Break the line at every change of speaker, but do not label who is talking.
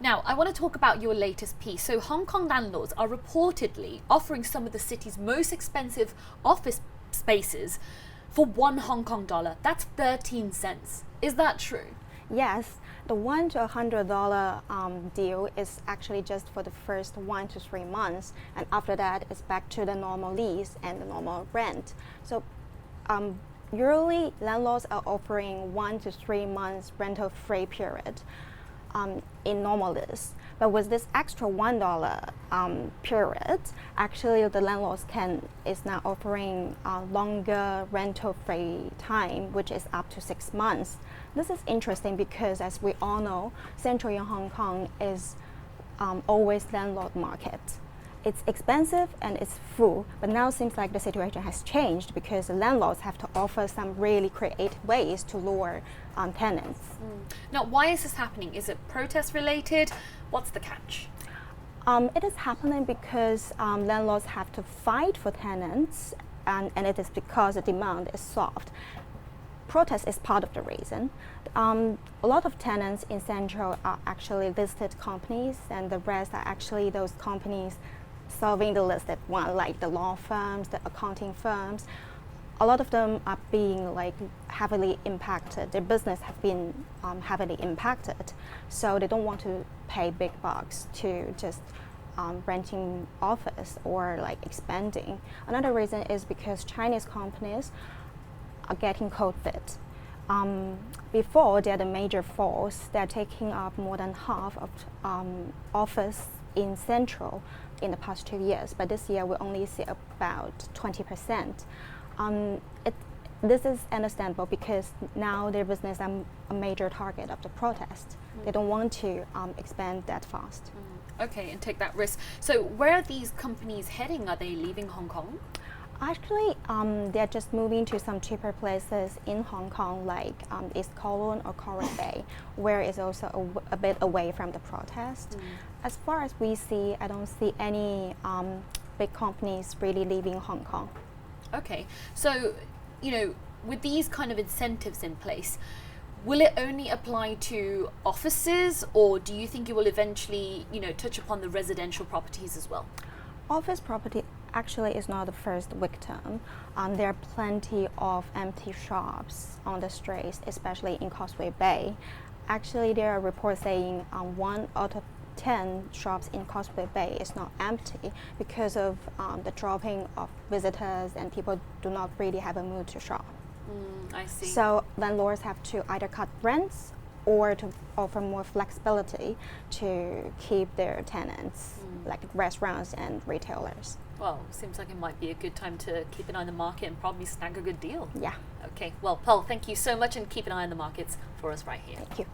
Now, I want to talk about your latest piece. So Hong Kong landlords are reportedly offering some of the city's most expensive office spaces for $1 HK. That's 13 cents. Is that true?
Yes, the $1 to $100 deal is actually just for the first 1 to 3 months, and after that it's back to the normal lease and the normal rent. So usually landlords are offering 1 to 3 months rental free period in normal lease. But with this extra $1 period, actually the landlords is now offering longer rental free time, which is up to 6 months. This is interesting because, as we all know, Central in Hong Kong is always landlord market. It's expensive and it's full, but now it seems like the situation has changed because the landlords have to offer some really creative ways to lure tenants.
Now, why is this happening? Is it protest related? What's the catch?
It is happening because landlords have to fight for tenants, and it is because the demand is soft. Protest is part of the reason. A lot of tenants in Central are actually listed companies, and the rest are actually those companies serving the listed one, like the law firms, the accounting firms. A lot of them are being heavily impacted. Their business have been heavily impacted, so they don't want to pay big bucks to just renting office or expanding. Another reason is because Chinese companies are getting cold feet. Before, they're the major force. They're taking up more than half of office in Central in the past 2 years, but this year we only see about 20%. This is understandable because now their business are a major target of the protest. They don't want to expand that fast.
Okay, and take that risk. So where are these companies heading? Are they leaving Hong Kong?
Actually, they're just moving to some cheaper places in Hong Kong, like East Kowloon or Coral Bay, where it's also a bit away from the protest. As far as we see, I don't see any big companies really leaving Hong Kong.
Okay, so, with these kind of incentives in place, will it only apply to offices, or do you think it will eventually, touch upon the residential properties as well?
Office property actually is not the first victim. There are plenty of empty shops on the streets, especially in Causeway Bay. Actually, there are reports saying 1 out of 10 shops in Causeway Bay is not empty because of the dropping of visitors, and people do not really have a mood to shop.
I see.
So landlords have to either cut rents or to offer more flexibility to keep their tenants, like restaurants and retailers.
Well, seems like it might be a good time to keep an eye on the market and probably snag a good deal.
Yeah.
Okay, well, Pearl, thank you so much, and keep an eye on the markets for us right here.
Thank you.